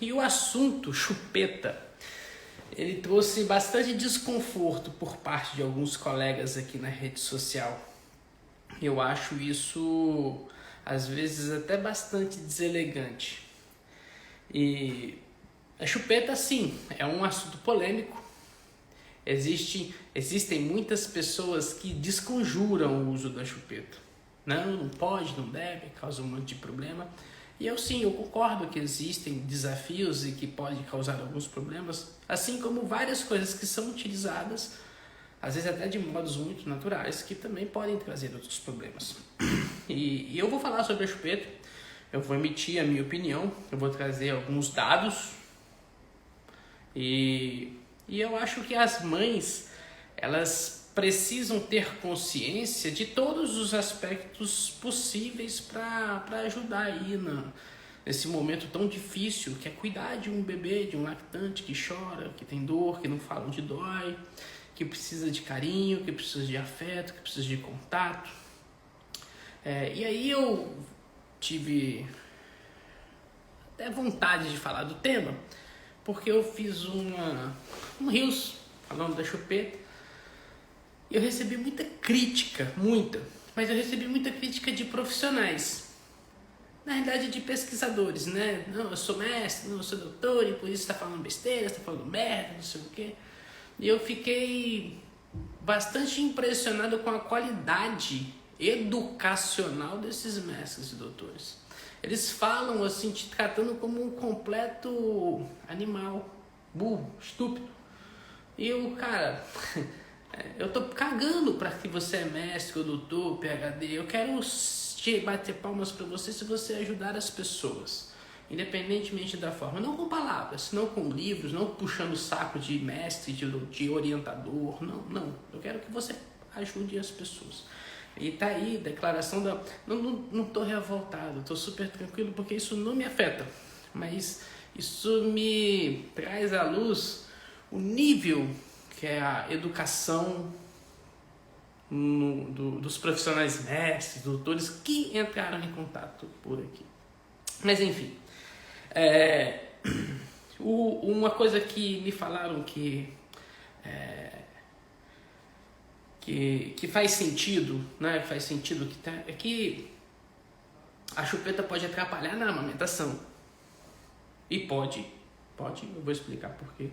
E o assunto chupeta, ele trouxe bastante desconforto por parte de alguns colegas aqui na rede social. Eu acho isso, às vezes, até bastante deselegante. E a chupeta, sim, é um assunto polêmico. Existem muitas pessoas que desconjuram o uso da chupeta. Não pode, não deve, causa um monte de problema. E eu concordo que existem desafios e que podem causar alguns problemas, assim como várias coisas que são utilizadas, às vezes até de modos muito naturais, que também podem trazer outros problemas. E eu vou falar sobre a chupeta, eu vou emitir a minha opinião, eu vou trazer alguns dados e eu acho que as mães, elas precisam ter consciência de todos os aspectos possíveis para ajudar aí nesse momento tão difícil que é cuidar de um bebê, de um lactante que chora, que tem dor, que não fala onde dói, que precisa de carinho, que precisa de afeto, que precisa de contato. E aí eu tive até vontade de falar do tema, porque eu fiz um Reels falando da chupeta. Eu recebi muita crítica, mas eu recebi muita crítica de profissionais. Na realidade, de pesquisadores, né? Não, eu sou mestre, não, eu sou doutor, e por isso está falando besteira, está falando merda, não sei o quê. E eu fiquei bastante impressionado com a qualidade educacional desses mestres e doutores. Eles falam assim, te tratando como um completo animal, burro, estúpido. E cara, eu tô cagando para que você é mestre, ou doutor, PhD. Eu quero te bater palmas para você se você ajudar as pessoas, independentemente da forma. Não com palavras, não com livros, não puxando o saco de mestre, de orientador. Não. Eu quero que você ajude as pessoas. E tá aí, declaração da... Não tô revoltado, tô super tranquilo, porque isso não me afeta. Mas isso me traz à luz o nível que é a educação dos profissionais mestres, doutores que entraram em contato por aqui. Mas enfim, uma coisa que me falaram que faz sentido, né? Faz sentido é que a chupeta pode atrapalhar na amamentação. E pode, eu vou explicar por quê.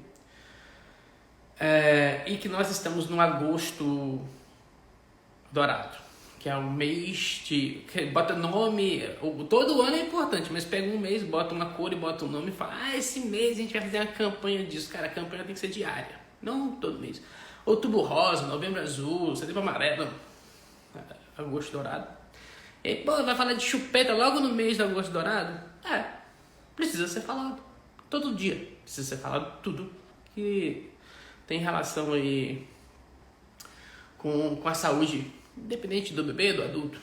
E que nós estamos no agosto dourado, que é um mês que bota nome, todo ano é importante, mas pega um mês, bota uma cor e bota um nome e fala, esse mês a gente vai fazer uma campanha disso. Cara, a campanha tem que ser diária, não todo mês. Outubro rosa, novembro azul, setembro amarelo, agosto dourado. E vai falar de chupeta logo no mês do agosto dourado? Precisa ser falado, todo dia precisa ser falado tudo que tem relação aí com a saúde, independente do bebê, do adulto.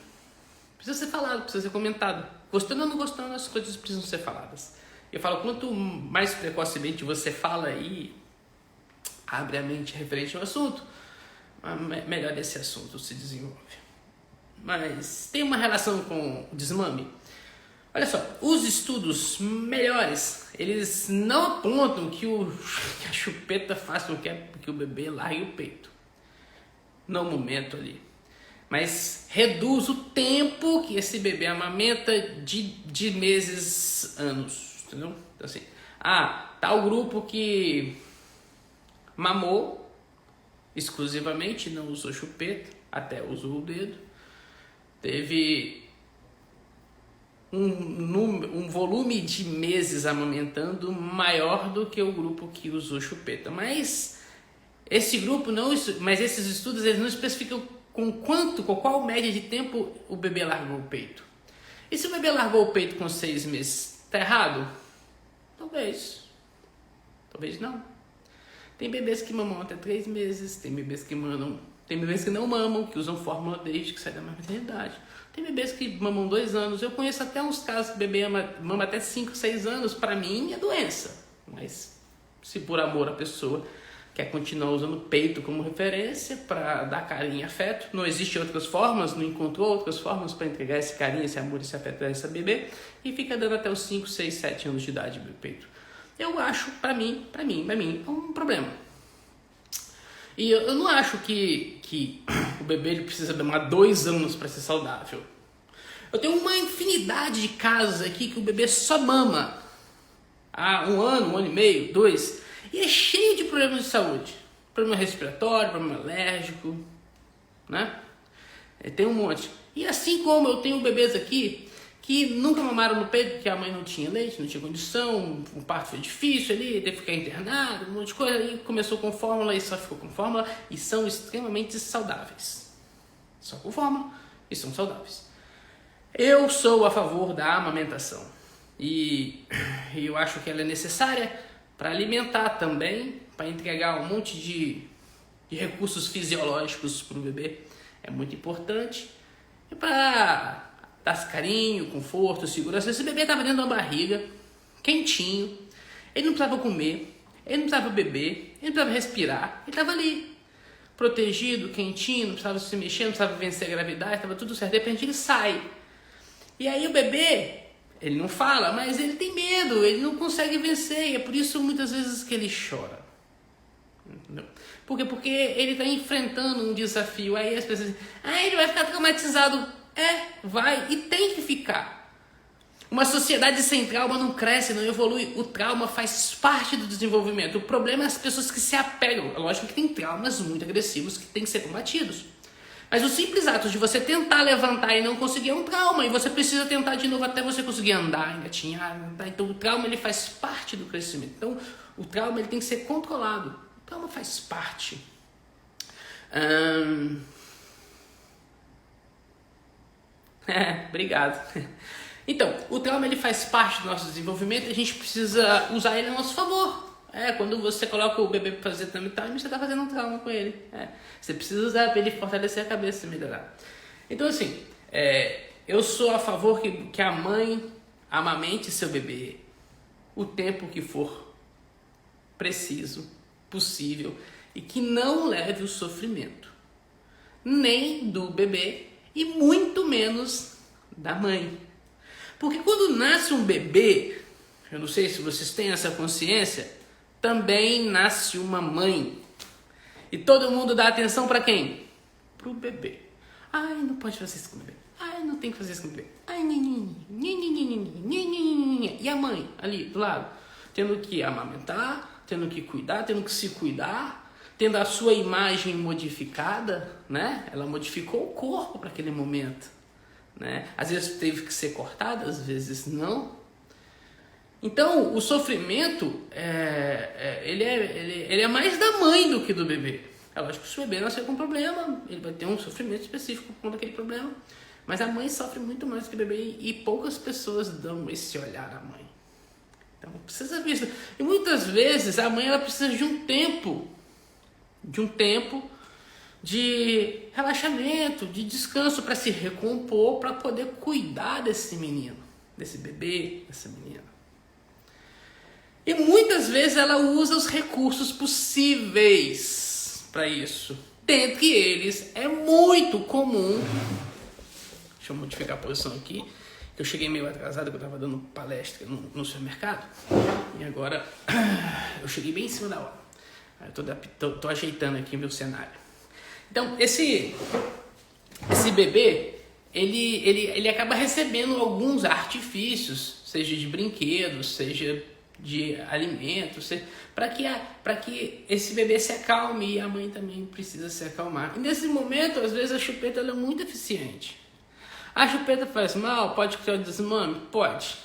Precisa ser falado, precisa ser comentado. Gostando ou não gostando, as coisas precisam ser faladas. Eu falo, quanto mais precocemente você fala e abre a mente referente ao assunto, melhor esse assunto se desenvolve. Mas tem uma relação com o desmame? Olha só, os estudos melhores, eles não apontam que a chupeta faça com que o bebê largue o peito no momento ali, mas reduz o tempo que esse bebê amamenta de meses, anos, entendeu? Então assim, tal grupo que mamou exclusivamente, não usou chupeta, até usou o dedo, teve um volume de meses amamentando maior do que o grupo que usou chupeta. Mas esses estudos eles não especificam com qual média de tempo o bebê largou o peito. E se o bebê largou o peito com 6 meses, tá errado? Talvez não. Tem bebês que mamam até 3 meses, tem bebês que não mamam, que usam fórmula desde que sai da maternidade. Tem bebês que mamam 2 anos. Eu conheço até uns casos que o bebê mama até 5, 6 anos. Para mim é doença. Mas se por amor a pessoa quer continuar usando o peito como referência para dar carinho e afeto, não existem outras formas, não encontrou outras formas para entregar esse carinho, esse amor, esse afeto a essa bebê, e fica dando até os 5, 6, 7 anos de idade o peito. eu acho, pra mim, é um problema. E eu não acho que o bebê ele precisa demorar 2 anos para ser saudável. Eu tenho uma infinidade de casos aqui que o bebê só mama há 1 ano, 1 ano e meio, 2, e é cheio de problemas de saúde. Problema respiratório, problema alérgico, né? Tem um monte. E assim como eu tenho bebês aqui que nunca mamaram no peito porque a mãe não tinha leite, não tinha condição, o parto foi difícil ali, teve que ficar internado, um monte de coisa, aí começou com fórmula e só ficou com fórmula, e são extremamente saudáveis. Só com fórmula e são saudáveis. Eu sou a favor da amamentação e eu acho que ela é necessária para alimentar também, para entregar um monte de recursos fisiológicos para o bebê, é muito importante, e para dar carinho, conforto, segurança. Esse bebê estava dentro de uma barriga, quentinho, ele não precisava comer, ele não precisava beber, ele não precisava respirar, ele estava ali, protegido, quentinho, não precisava se mexer, não precisava vencer a gravidade, estava tudo certo. De repente ele sai, e aí o bebê, ele não fala, mas ele tem medo, ele não consegue vencer, e é por isso muitas vezes que ele chora. Entendeu? Por quê? Porque ele está enfrentando um desafio. Aí as pessoas dizem, ele vai ficar traumatizado. Vai, e tem que ficar. Uma sociedade sem trauma não cresce, não evolui. O trauma faz parte do desenvolvimento. O problema é as pessoas que se apegam. É lógico que tem traumas muito agressivos que tem que ser combatidos. Mas o simples ato de você tentar levantar e não conseguir é um trauma. E você precisa tentar de novo até você conseguir andar, engatinhar, andar. Então o trauma ele faz parte do crescimento. Então o trauma ele tem que ser controlado. O trauma faz parte. Obrigado. Então, o trauma ele faz parte do nosso desenvolvimento e a gente precisa usar ele a nosso favor. Quando você coloca o bebê para fazer tummy time, você está fazendo um trauma com ele. Você precisa usar para ele fortalecer a cabeça e melhorar. Então, assim, eu sou a favor que a mãe amamente seu bebê o tempo que for preciso, possível, e que não leve o sofrimento nem do bebê e muito menos da mãe. Porque quando nasce um bebê, eu não sei se vocês têm essa consciência, também nasce uma mãe. E todo mundo dá atenção para quem? Pro bebê. Não pode fazer isso com o bebê. Não tem que fazer isso com o bebê. E a mãe ali do lado, tendo que amamentar, tendo que cuidar, tendo que se cuidar, tendo a sua imagem modificada, né? Ela modificou o corpo para aquele momento, né? Às vezes teve que ser cortada, às vezes não. Então, o sofrimento, ele é mais da mãe do que do bebê. É lógico que se o bebê nascer com um problema, ele vai ter um sofrimento específico por conta daquele problema. Mas a mãe sofre muito mais do que o bebê e poucas pessoas dão esse olhar à mãe. Então, precisa ver isso. E muitas vezes a mãe ela precisa de um tempo de relaxamento, de descanso para se recompor, para poder cuidar desse menino, desse bebê, dessa menina. E muitas vezes ela usa os recursos possíveis para isso. Dentre eles, é muito comum... Deixa eu modificar a posição aqui. Eu cheguei meio atrasado, que eu estava dando palestra no supermercado. E agora eu cheguei bem em cima da hora. Eu tô ajeitando aqui o meu cenário. Então, esse bebê, ele acaba recebendo alguns artifícios, seja de brinquedos, seja de alimentos, para que esse bebê se acalme, e a mãe também precisa se acalmar. E nesse momento, às vezes, a chupeta ela é muito eficiente. A chupeta faz mal? Pode criar o desmame? Pode.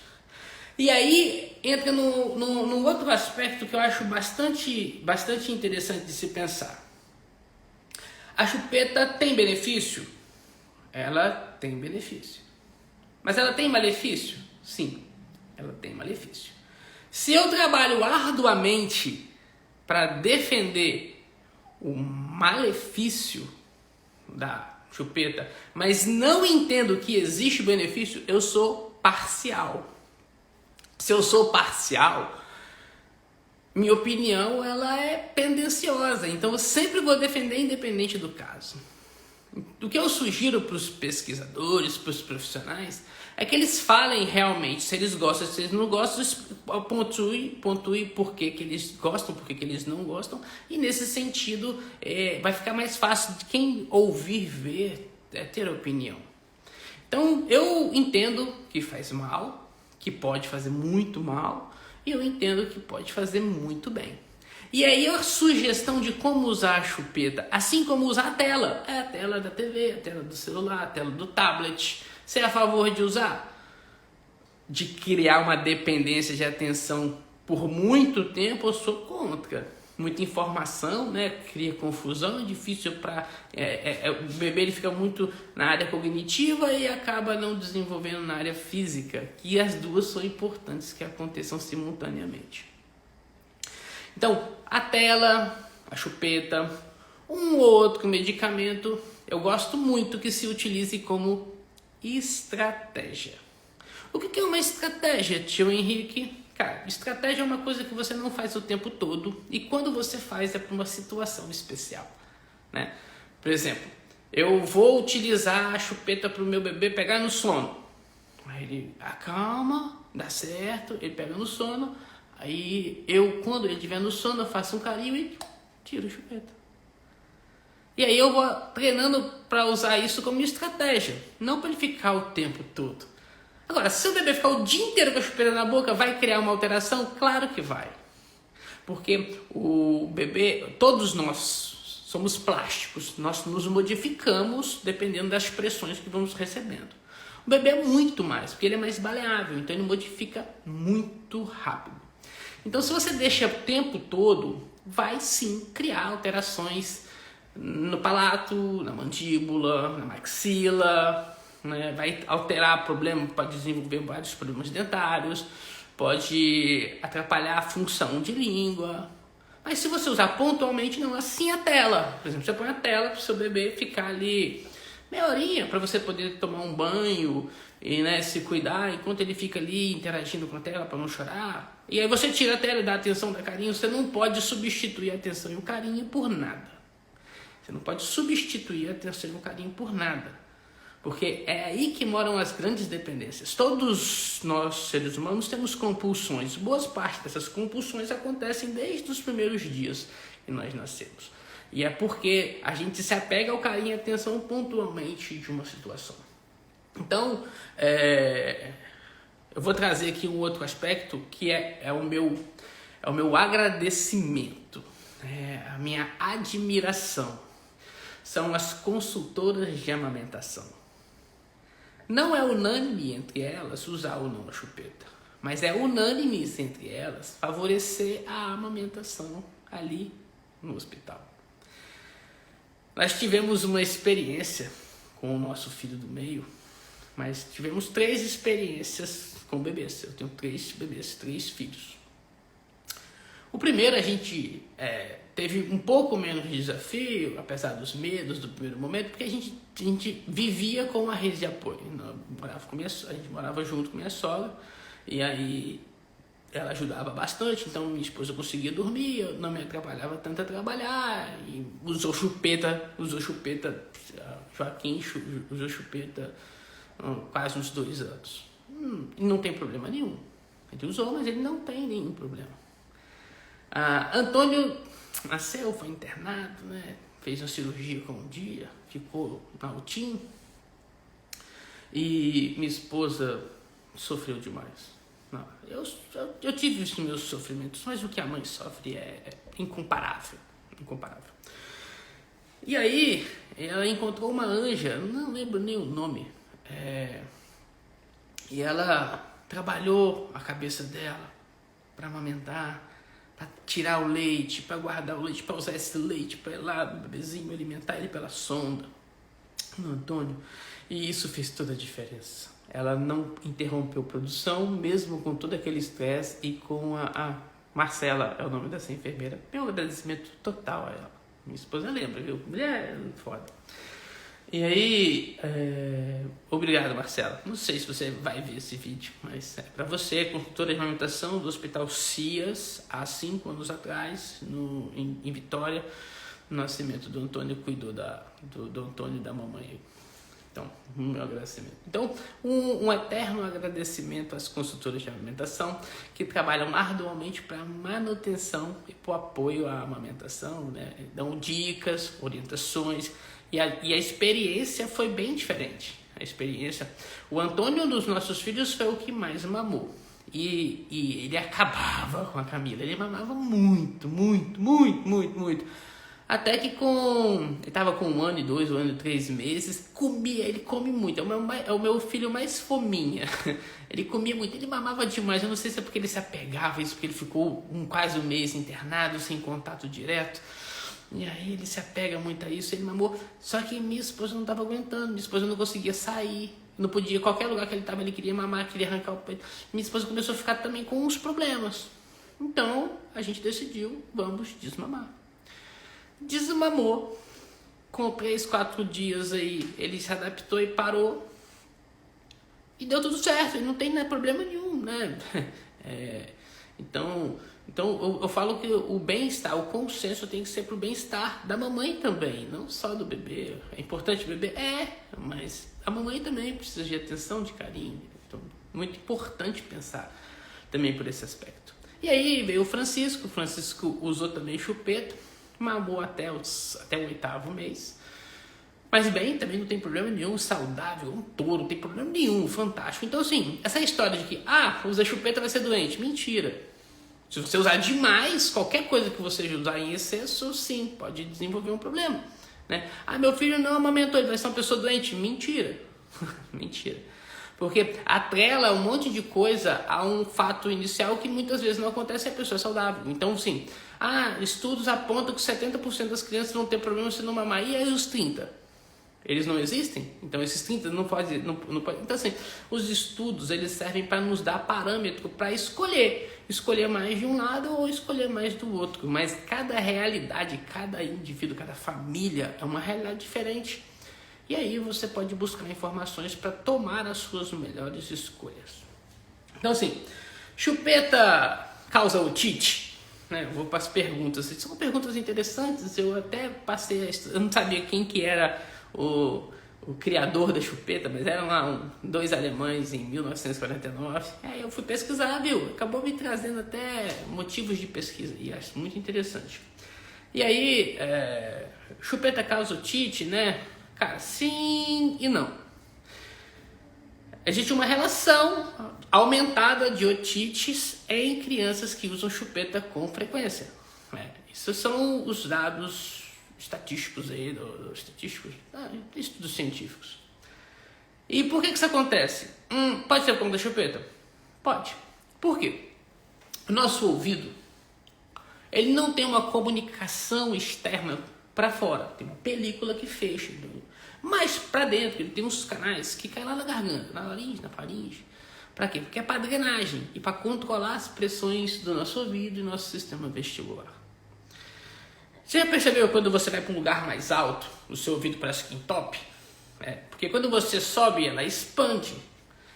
E aí entra no outro aspecto que eu acho bastante interessante de se pensar. A chupeta tem benefício? Ela tem benefício. Mas ela tem malefício? Sim, ela tem malefício. Se eu trabalho arduamente para defender o malefício da chupeta, mas não entendo que existe benefício, eu sou parcial. Se eu sou parcial, minha opinião ela é tendenciosa, então eu sempre vou defender independente do caso. O que eu sugiro para os pesquisadores, para os profissionais, é que eles falem realmente se eles gostam, se eles não gostam, pontue por que eles gostam, por que eles não gostam, e nesse sentido vai ficar mais fácil de quem ouvir ver ter opinião. Então eu entendo que faz mal, que pode fazer muito mal, e eu entendo que pode fazer muito bem. E aí a sugestão de como usar a chupeta, assim como usar a tela da TV, a tela do celular, a tela do tablet. Você é a favor de usar? De criar uma dependência de atenção por muito tempo, eu sou contra. Muita informação, né? Cria confusão, é difícil para... o bebê ele fica muito na área cognitiva e acaba não desenvolvendo na área física. E as duas são importantes que aconteçam simultaneamente. Então, a tela, a chupeta, um ou outro medicamento, eu gosto muito que se utilize como estratégia. O que é uma estratégia, tio Henrique? Cara, estratégia é uma coisa que você não faz o tempo todo e quando você faz é para uma situação especial, né? Por exemplo, eu vou utilizar a chupeta para o meu bebê pegar no sono. Aí ele acalma, dá certo, ele pega no sono. Aí quando ele estiver no sono, eu faço um carinho e tiro a chupeta. E aí eu vou treinando para usar isso como estratégia, não para ele ficar o tempo todo. Agora, se o bebê ficar o dia inteiro com a chupeta na boca, vai criar uma alteração? Claro que vai. Porque o bebê, todos nós somos plásticos, nós nos modificamos dependendo das pressões que vamos recebendo. O bebê é muito mais, porque ele é mais maleável, então ele modifica muito rápido. Então, se você deixa o tempo todo, vai sim criar alterações no palato, na mandíbula, na maxila, né? Vai alterar problema, pode desenvolver vários problemas dentários, pode atrapalhar a função de língua. Mas se você usar pontualmente, não, assim a tela. Por exemplo, você põe a tela para o seu bebê ficar ali meia horinha para você poder tomar um banho e, né, se cuidar enquanto ele fica ali interagindo com a tela para não chorar. E aí você tira a tela e dá atenção, dá carinho. Você não pode substituir a atenção e o carinho por nada. Você não pode substituir a atenção e o carinho por nada. Porque é aí que moram as grandes dependências. Todos nós, seres humanos, temos compulsões. Boas partes dessas compulsões acontecem desde os primeiros dias que nós nascemos. E é porque a gente se apega ao carinho e à atenção pontualmente de uma situação. Então, eu vou trazer aqui um outro aspecto que é o meu agradecimento, a minha admiração. São as consultoras de amamentação. Não é unânime entre elas usar ou não a chupeta, mas é unânime entre elas favorecer a amamentação ali no hospital. Nós tivemos uma experiência com o nosso filho do meio, mas tivemos 3 experiências com bebês. Eu tenho 3 bebês, 3 filhos. O primeiro a gente teve um pouco menos de desafio, apesar dos medos do primeiro momento, porque a gente vivia com uma rede de apoio. A gente morava junto com minha sogra, e aí ela ajudava bastante, então minha esposa conseguia dormir, eu não me atrapalhava tanto a trabalhar, e usou chupeta, Joaquim usou chupeta quase uns 2 anos. Não tem problema nenhum. Ele usou, mas ele não tem nenhum problema. Antônio nasceu, foi internado, né? Fez uma cirurgia com um dia, ficou na UTI, e minha esposa sofreu demais. Não, eu tive os meus sofrimentos, mas o que a mãe sofre é incomparável. E aí, ela encontrou uma anja, não lembro nem o nome, e ela trabalhou a cabeça dela para amamentar, para tirar o leite, para guardar o leite, para usar esse leite, para ir lá, o bebezinho, alimentar ele pela sonda, no Antônio, e isso fez toda a diferença. Ela não interrompeu produção, mesmo com todo aquele estresse, e com a Marcela, é o nome dessa enfermeira. Meu agradecimento total a ela. Minha esposa lembra, viu? Mulher foda. E aí, obrigado, Marcela. Não sei se você vai ver esse vídeo, mas é pra você, consultora de amamentação do Hospital Cias, há 5 anos atrás, em Vitória, no nascimento do Antônio, cuidou do Antônio e da mamãe. Então, meu agradecimento. Então, um eterno agradecimento às consultoras de amamentação que trabalham arduamente para a manutenção e para o apoio à amamentação, né? Dão dicas, orientações, e a experiência foi bem diferente. A experiência, o Antônio, um dos nossos filhos, foi o que mais mamou. E ele acabava com a Camila, ele mamava muito. Até que ele tava com 1 ano e 2, 1 ano e 3 meses, ele come muito, é o meu filho mais fominha. Ele comia muito, ele mamava demais, eu não sei se é porque ele se apegava, isso porque ele ficou quase 1 mês internado, sem contato direto. E aí ele se apega muito a isso, ele mamou. Só que minha esposa não estava aguentando, minha esposa não conseguia sair, não podia, qualquer lugar que ele estava ele queria mamar, queria arrancar o peito. Minha esposa começou a ficar também com uns problemas. Então a gente decidiu, vamos desmamar. Desmamou, com 3, 4 dias aí ele se adaptou e parou. E deu tudo certo, não tem problema nenhum, né? Então eu falo que o bem-estar, o consenso tem que ser pro bem-estar da mamãe também, não só do bebê. É importante o bebê? Mas a mamãe também precisa de atenção, de carinho. Então, muito importante pensar também por esse aspecto. E aí veio o Francisco usou também chupeta, mamou até o 8º mês. Mas bem, também não tem problema nenhum, saudável, um touro, não tem problema nenhum, fantástico. Então assim, essa história de que, usa chupeta vai ser doente, mentira. Se você usar demais, qualquer coisa que você usar em excesso, sim, pode desenvolver um problema, né? Meu filho não amamentou, ele vai ser uma pessoa doente. Mentira. Mentira. Porque atrela um monte de coisa a um fato inicial que muitas vezes não acontece e a pessoa é saudável. Então, sim, estudos apontam que 70% das crianças vão ter problema se não mamar. E aí os 30%? Eles não existem? Então esses 30 não pode. Então assim, os estudos eles servem para nos dar parâmetro para escolher mais de um lado ou escolher mais do outro. Mas cada realidade, cada indivíduo, cada família é uma realidade diferente. E aí você pode buscar informações para tomar as suas melhores escolhas. Então assim, chupeta causa otite? Eu vou para as perguntas. São perguntas interessantes. Eu até passei eu não sabia quem que era o criador da chupeta, mas eram lá 2 alemães em 1949. Aí eu fui pesquisar, viu? Acabou me trazendo até motivos de pesquisa e acho muito interessante. E aí, chupeta causa otite, né? Cara, sim e não. Existe uma relação aumentada de otites em crianças que usam chupeta com frequência. Esses são os dados estatísticos aí, estudos científicos. E por que isso acontece? Pode ser por conta da chupeta? Pode. Por quê? O nosso ouvido, ele não tem uma comunicação externa para fora. Tem uma película que fecha. Mas para dentro, ele tem uns canais que caem lá na garganta, na laringe, na faringe. Para quê? Porque é para drenagem e para controlar as pressões do nosso ouvido e nosso sistema vestibular. Você já percebeu quando você vai para um lugar mais alto, o seu ouvido parece que entope? Porque quando você sobe, ela expande.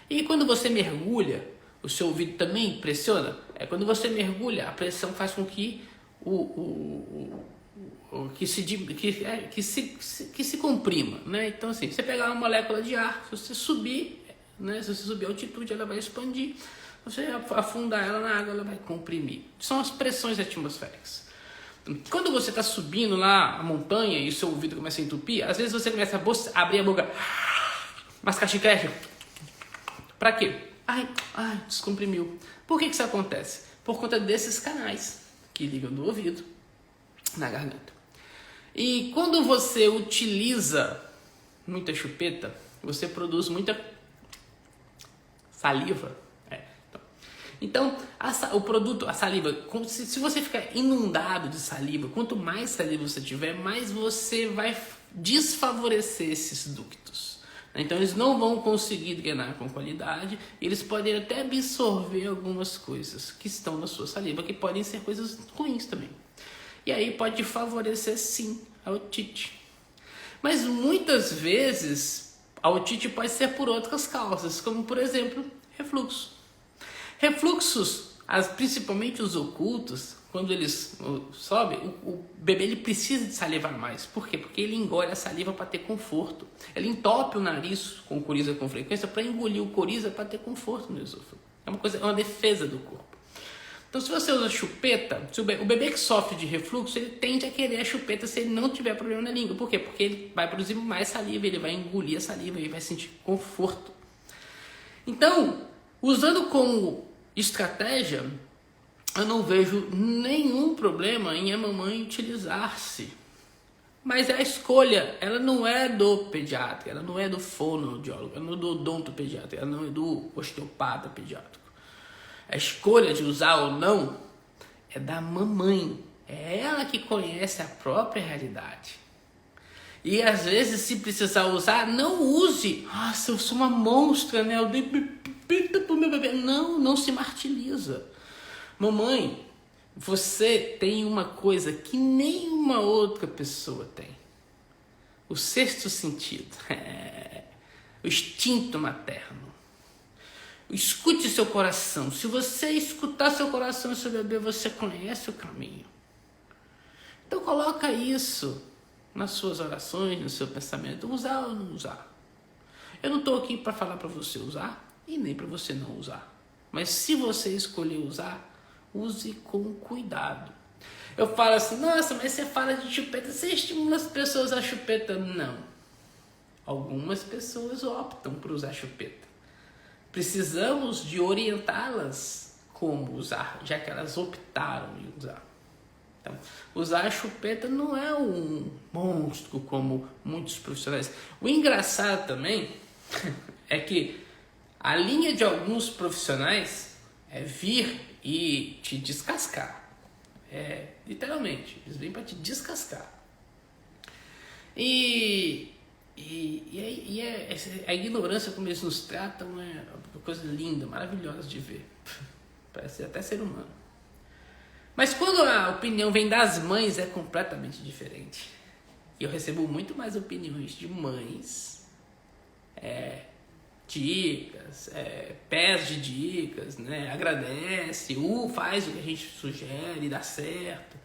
E quando você mergulha, o seu ouvido também pressiona. Quando você mergulha, a pressão faz com que que se comprima, né? Então assim, você pegar uma molécula de ar, se você subir, né? Se você subir a altitude, ela vai expandir. Se você afundar ela na água, ela vai comprimir. São as pressões atmosféricas. Quando você está subindo lá a montanha e o seu ouvido começa a entupir, às vezes você começa a abrir a boca, mascar chiclete. Pra quê? Descomprimiu. Por que isso acontece? Por conta desses canais que ligam do ouvido na garganta. E quando você utiliza muita chupeta, você produz muita saliva. Então, o produto, a saliva, se você ficar inundado de saliva, quanto mais saliva você tiver, mais você vai desfavorecer esses ductos. Então, eles não vão conseguir drenar com qualidade, e eles podem até absorver algumas coisas que estão na sua saliva, que podem ser coisas ruins também. E aí pode favorecer, sim, a otite. Mas muitas vezes, a otite pode ser por outras causas, como, por exemplo, refluxo. Refluxos principalmente os ocultos, quando eles sobem, o bebê ele precisa de salivar mais. Por quê? Porque ele engole a saliva para ter conforto. Ele entope o nariz com coriza com frequência para engolir o coriza para ter conforto no esôfago. É uma defesa do corpo. Então, se você usa chupeta, o bebê que sofre de refluxo, ele tende a querer a chupeta se ele não tiver problema na língua. Por quê? Porque ele vai produzir mais saliva, ele vai engolir a saliva, ele vai sentir conforto. Então, usando como estratégia, eu não vejo nenhum problema em a mamãe utilizar-se. Mas a escolha, ela não é do pediatra, ela não é do fonoaudiólogo, ela não é do odontopediatra, ela não é do osteopata pediátrico. A escolha de usar ou não é da mamãe. É ela que conhece a própria realidade. E às vezes, se precisar usar, não use. Nossa, eu sou uma monstra, né? Eu dei pipita pro meu bebê. Não se martiriza. Mamãe, você tem uma coisa que nenhuma outra pessoa tem. O sexto sentido. O instinto materno. Escute seu coração. Se você escutar seu coração e seu bebê, você conhece o caminho. Então coloca isso nas suas orações, no seu pensamento. Usar ou não usar? Eu não estou aqui para falar para você usar e nem para você não usar. Mas se você escolher usar, use com cuidado. Eu falo assim, nossa, mas você fala de chupeta, você estimula as pessoas a chupeta. Não. Algumas pessoas optam por usar chupeta. Precisamos de orientá-las como usar, já que elas optaram em usar. Então, usar a chupeta não é um monstro como muitos profissionais. O engraçado também é que a linha de alguns profissionais é vir e te descascar. Literalmente, eles vêm para te descascar. A ignorância como eles nos tratam é uma coisa linda, maravilhosa de ver. Parece até ser humano. Mas quando a opinião vem das mães é completamente diferente. E eu recebo muito mais opiniões de mães, dicas, pés de dicas, né? Agradece, faz o que a gente sugere, dá certo,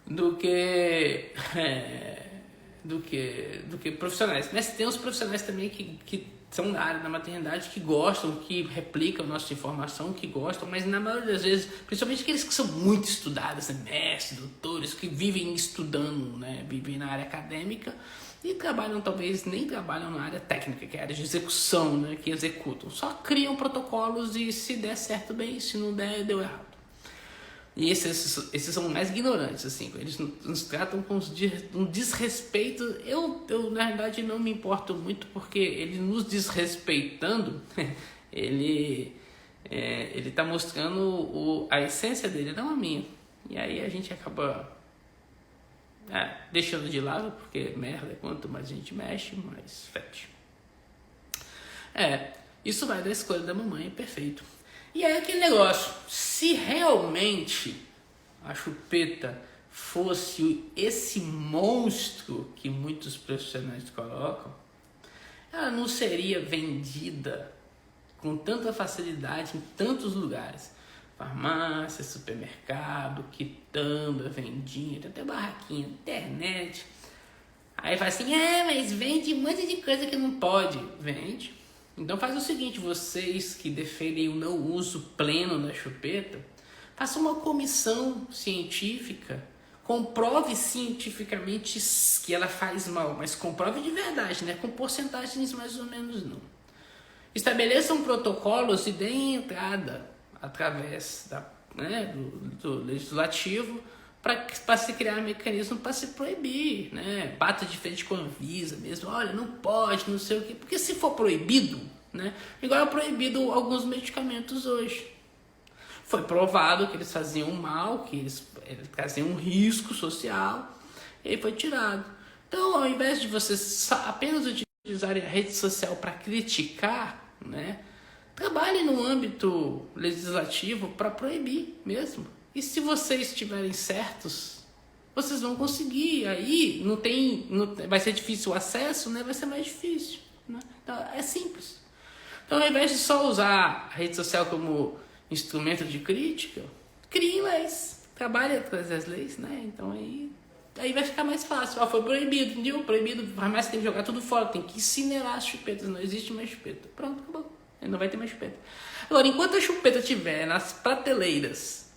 do que profissionais. Mas tem uns profissionais também que são da área da maternidade, que gostam, que replicam nossa informação, que gostam, mas na maioria das vezes, principalmente aqueles que são muito estudados, né? Mestres, doutores, que vivem estudando, né? Vivem na área acadêmica e nem trabalham na área técnica, que é a área de execução, né? Que executam. Só criam protocolos e se der certo, bem, se não der, deu errado. E esses são mais ignorantes, assim, eles nos tratam com um desrespeito. Eu, na verdade, não me importo muito, porque ele nos desrespeitando, ele tá mostrando a essência dele, não a minha. E aí a gente acaba deixando de lado, porque merda, quanto mais a gente mexe, mais fede. Isso vai da escolha da mamãe, perfeito. E aí aquele negócio, se realmente a chupeta fosse esse monstro que muitos profissionais colocam, ela não seria vendida com tanta facilidade em tantos lugares. Farmácia, supermercado, quitanda, vendinha, tem até barraquinha, internet. Aí fala assim, mas vende um monte de coisa que não pode. Vende. Então faz o seguinte, vocês que defendem o não uso pleno da chupeta, faça uma comissão científica, comprove cientificamente que ela faz mal, mas comprove de verdade, né? Com porcentagens mais ou menos não. Estabeleçam protocolos e deem entrada através do legislativo para se criar um mecanismo para se proibir, né? Bata de frente com a Anvisa mesmo, olha, não pode, não sei o quê, porque se for proibido, né? Igual é proibido alguns medicamentos hoje. Foi provado que eles faziam mal, que eles traziam um risco social, e aí foi tirado. Então, ao invés de vocês apenas utilizarem a rede social para criticar, né? Trabalhe no âmbito legislativo para proibir mesmo. E se vocês estiverem certos, vocês vão conseguir. Aí vai ser difícil o acesso, né? Vai ser mais difícil, né? Então, é simples. Então, ao invés de só usar a rede social como instrumento de crítica, crie leis, trabalhe atrás das leis, né? Então aí vai ficar mais fácil. Foi proibido, entendeu? Proibido, mas tem que jogar tudo fora, tem que incinerar as chupetas, não existe mais chupeta. Pronto, acabou. Aí não vai ter mais chupeta. Agora, enquanto a chupeta estiver nas prateleiras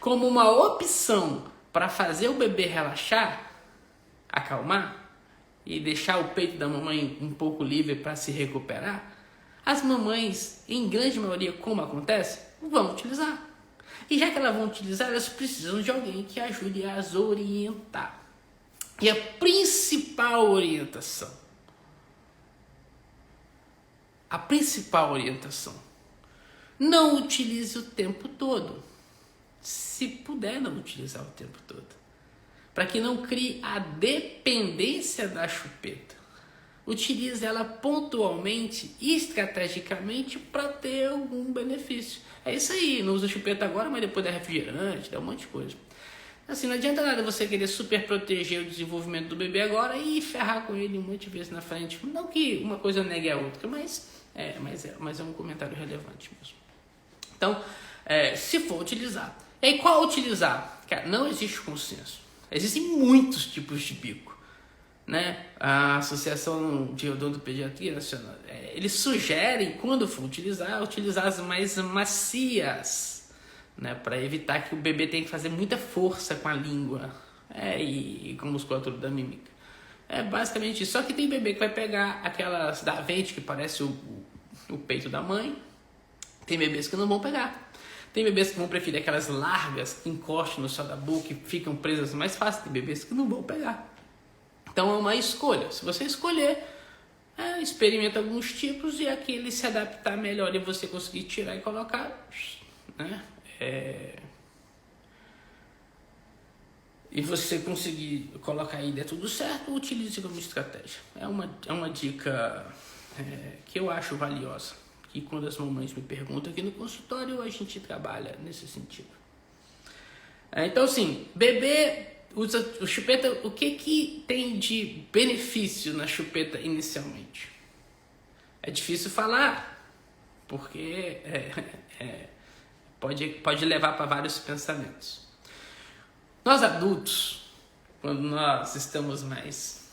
como uma opção para fazer o bebê relaxar, acalmar e deixar o peito da mamãe um pouco livre para se recuperar, as mamães, em grande maioria, como acontece, vão utilizar. E já que elas vão utilizar, elas precisam de alguém que ajude a as orientar. E a principal orientação, não utilize o tempo todo. Se puder não utilizar o tempo todo. Para que não crie a dependência da chupeta. Utilize ela pontualmente e estrategicamente para ter algum benefício. É isso aí, não usa chupeta agora, mas depois dá refrigerante, dá um monte de coisa. Assim, não adianta nada você querer super proteger o desenvolvimento do bebê agora e ferrar com ele um monte de vezes na frente. Não que uma coisa negue a outra, mas é um comentário relevante mesmo. Então, se for utilizar. E aí, qual utilizar? Cara, não existe consenso. Existem muitos tipos de bico. Né? A Associação de Odontopediatria Nacional, eles sugerem, quando for utilizar as mais macias, né? Para evitar que o bebê tenha que fazer muita força com a língua e com a musculatura da mímica. É basicamente isso. Só que tem bebê que vai pegar aquelas da Avente, que parece o peito da mãe. Tem bebês que não vão pegar. Tem bebês que vão preferir aquelas largas que encostam no céu da boca e ficam presas mais fácil. Tem bebês que não vão pegar. Então é uma escolha. Se você escolher, experimenta alguns tipos e aquele se adaptar melhor e você conseguir tirar e colocar, né? E você conseguir colocar aí e der tudo certo, utilize como estratégia. É uma dica que eu acho valiosa. E quando as mamães me perguntam aqui no consultório, a gente trabalha nesse sentido. Então, assim, bebê usa o chupeta, o que tem de benefício na chupeta inicialmente? É difícil falar, porque pode levar para vários pensamentos. Nós adultos, quando nós estamos mais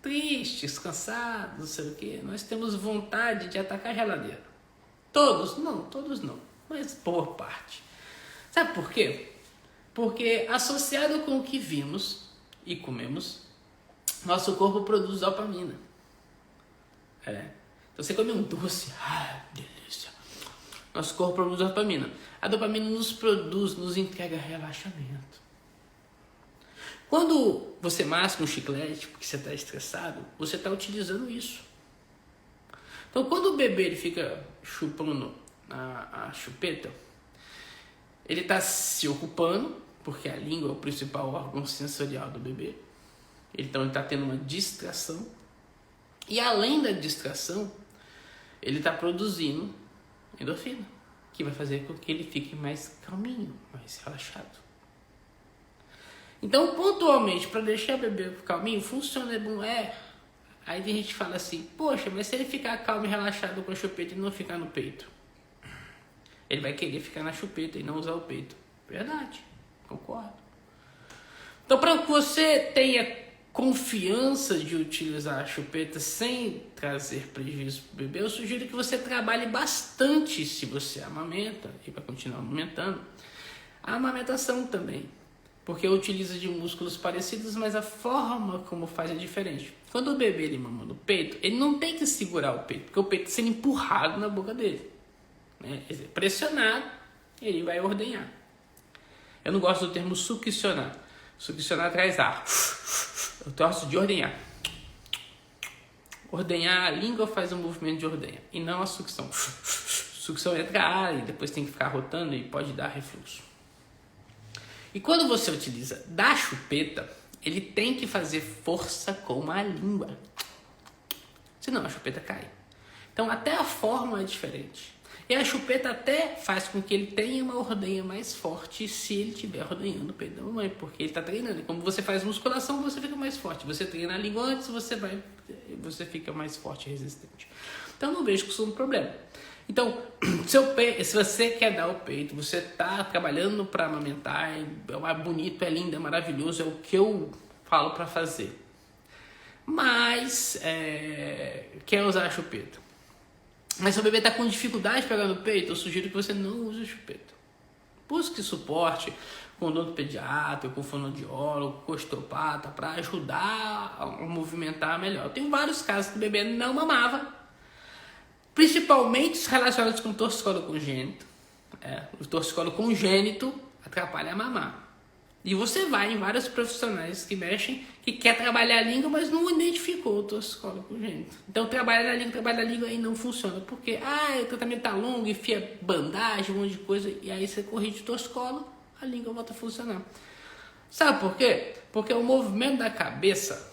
tristes, cansados, não sei o quê, nós temos vontade de atacar a geladeira. Todos não, mas boa parte. Sabe por quê? Porque associado com o que vimos e comemos, nosso corpo produz dopamina. Então você come um doce, delícia. Nosso corpo produz dopamina. A dopamina nos entrega relaxamento. Quando você masca um chiclete porque você está estressado, você está utilizando isso. Então quando o bebê ele fica chupando a chupeta, ele está se ocupando, porque a língua é o principal órgão sensorial do bebê. Então ele está tendo uma distração. E além da distração, ele está produzindo endorfina, que vai fazer com que ele fique mais calminho, mais relaxado. Então, pontualmente, para deixar o bebê calminho, funciona, é bom, Aí tem gente que fala assim, poxa, mas se ele ficar calmo e relaxado com a chupeta e não ficar no peito, ele vai querer ficar na chupeta e não usar o peito. Verdade, concordo. Então, para que você tenha confiança de utilizar a chupeta sem trazer prejuízo para o bebê, eu sugiro que você trabalhe bastante, se você amamenta e vai continuar amamentando, a amamentação também. Porque utiliza de músculos parecidos, mas a forma como faz é diferente. Quando o bebê ele mama no peito, ele não tem que segurar o peito, porque o peito está sendo empurrado na boca dele. Pressionado, ele vai ordenhar. Eu não gosto do termo succionar. Succionar traz ar. Eu gosto de ordenhar. Ordenhar, a língua faz um movimento de ordenha, e não a sucção. Sucção entra ar e depois tem que ficar rotando e pode dar refluxo. E quando você utiliza da chupeta, ele tem que fazer força com a língua. Senão a chupeta cai. Então até a forma é diferente. E a chupeta até faz com que ele tenha uma ordenha mais forte se ele estiver ordenhando o peito da mamãe, porque ele está treinando. Como você faz musculação, você fica mais forte. Você treina a língua antes, você fica mais forte e resistente. Então não vejo que isso é um problema. Então, se você quer dar o peito, você está trabalhando para amamentar, é bonito, é lindo, é maravilhoso, é o que eu falo para fazer. Mas quer usar a chupeta. Mas se o bebê está com dificuldade de pegar no peito, eu sugiro que você não use a chupeta. Busque suporte com odontopediatra, com fonoaudiólogo, com osteopata, para ajudar a movimentar melhor. Eu tenho vários casos que o bebê não mamava, principalmente relacionados com torcicolo congênito. O torcicolo congênito atrapalha a mamar. E você vai em vários profissionais que mexem, que quer trabalhar a língua, mas não identificou o torcicolo congênito. Então trabalha na língua e não funciona. Porque o tratamento tá longo, enfia bandagem, um monte de coisa, e aí você corrige o torcicolo, a língua volta a funcionar. Sabe por quê? Porque o movimento da cabeça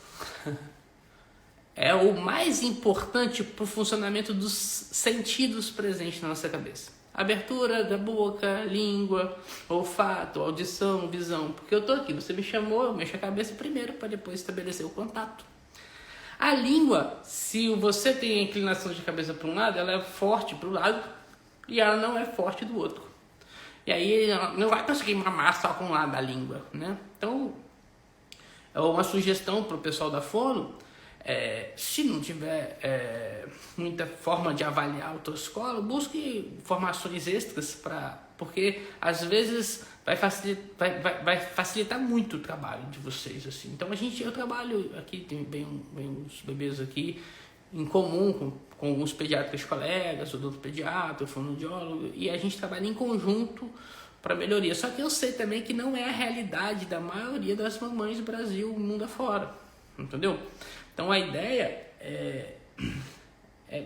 é o mais importante para o funcionamento dos sentidos presentes na nossa cabeça. Abertura da boca, língua, olfato, audição, visão. Porque eu tô aqui, você me chamou, eu mexo a cabeça primeiro para depois estabelecer o contato. A língua, se você tem a inclinação de cabeça para um lado, ela é forte para o lado e ela não é forte do outro. E aí não vai conseguir mamar só com um lado da língua, né? Então, é uma sugestão para o pessoal da fono. Se não tiver muita forma de avaliar o torcicolo, busque informações extras, porque às vezes vai facilitar muito o trabalho de vocês. Assim. Então eu trabalho aqui, tem bem uns bebês aqui em comum com alguns pediatras colegas, odontopediatra, fonoaudiólogo, e a gente trabalha em conjunto para melhoria. Só que eu sei também que não é a realidade da maioria das mamães do Brasil, mundo afora, entendeu? Então a ideia é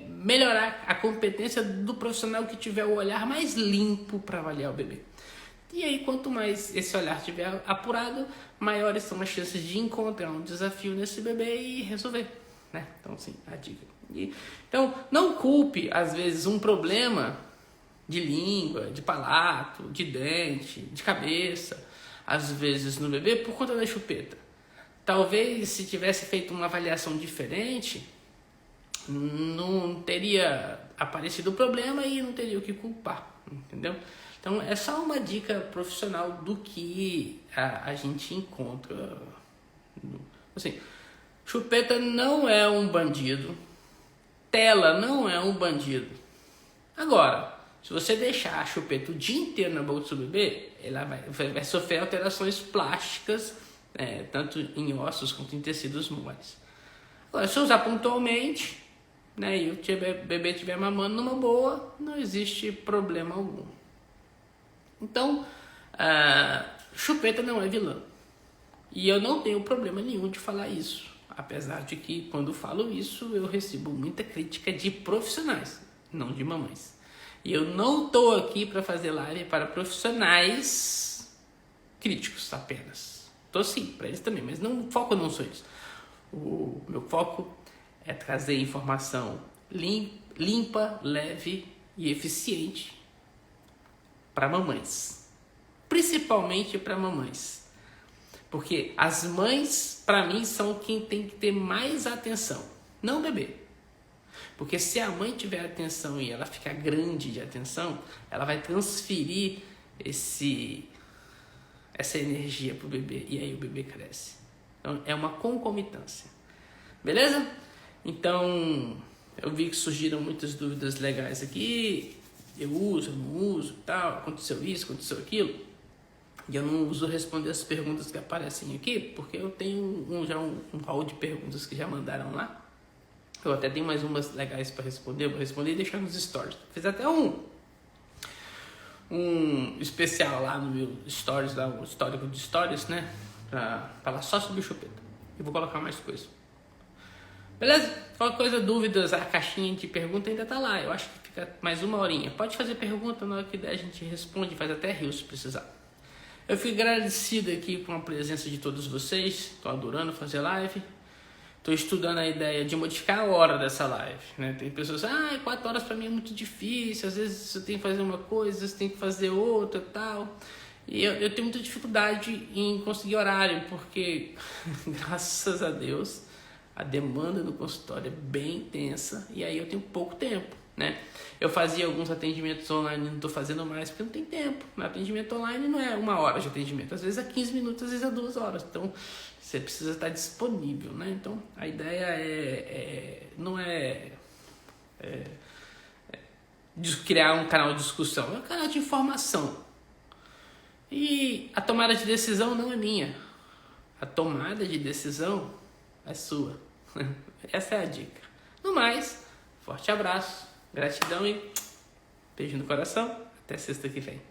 melhorar a competência do profissional que tiver o olhar mais limpo para avaliar o bebê. E aí, quanto mais esse olhar estiver apurado, maiores são as chances de encontrar um desafio nesse bebê e resolver, né? Então, sim, a dica. Então, não culpe, às vezes, um problema de língua, de palato, de dente, de cabeça, às vezes no bebê, por conta da chupeta. Talvez, se tivesse feito uma avaliação diferente, não teria aparecido o problema e não teria o que culpar, entendeu? Então, é só uma dica profissional do que a gente encontra. Assim, chupeta não é um bandido, tela não é um bandido. Agora, se você deixar a chupeta o dia inteiro na boca do seu bebê, ela vai sofrer alterações plásticas, tanto em ossos quanto em tecidos moles. Agora, se usar pontualmente, né, e o bebê estiver mamando numa boa, não existe problema algum. Então, chupeta não é vilã. E eu não tenho problema nenhum de falar isso. Apesar de que, quando falo isso, eu recebo muita crítica de profissionais, não de mamães. E eu não estou aqui para fazer live para profissionais críticos apenas. Estou sim, para eles também, mas o foco não sou isso. O meu foco é trazer informação limpa, leve e eficiente para mamães. Principalmente para mamães. Porque as mães, para mim, são quem tem que ter mais atenção, não o bebê. Porque se a mãe tiver atenção e ela ficar grande de atenção, ela vai transferir essa energia para o bebê e aí o bebê cresce. Então é uma concomitância. Beleza? Então eu vi que surgiram muitas dúvidas legais aqui. Eu uso, eu não uso, tal. Aconteceu isso, aconteceu aquilo. E eu não uso responder as perguntas que aparecem aqui, porque eu tenho já um hall de perguntas que já mandaram lá. Eu até tenho mais umas legais para responder. Eu vou responder e deixar nos stories. Fiz até um especial lá no meu stories, lá, o histórico de stories, né? Pra falar só sobre chupeta. E vou colocar mais coisas. Beleza? Qualquer coisa, dúvidas, a caixinha de pergunta ainda tá lá. Eu acho que fica mais uma horinha. Pode fazer pergunta, na hora que der a gente responde, faz até rio se precisar. Eu fico agradecido aqui com a presença de todos vocês. Estou adorando fazer live. Estou estudando a ideia de modificar a hora dessa live, né? Tem pessoas que 4 horas para mim é muito difícil. Às vezes você tem que fazer uma coisa, às vezes tem que fazer outra e tal. E eu tenho muita dificuldade em conseguir horário, porque, graças a Deus, a demanda no consultório é bem intensa e aí eu tenho pouco tempo. né? Eu fazia alguns atendimentos online, não estou fazendo mais porque não tem tempo. Meu atendimento online não é 1 hora de atendimento, às vezes é 15 minutos, às vezes é 2 horas. Então você precisa estar disponível, né? Então a ideia não é criar um canal de discussão, é um canal de informação. E a tomada de decisão não é minha, a tomada de decisão é sua. Essa é a dica. No mais, forte abraço, gratidão e beijo no coração. Até sexta que vem.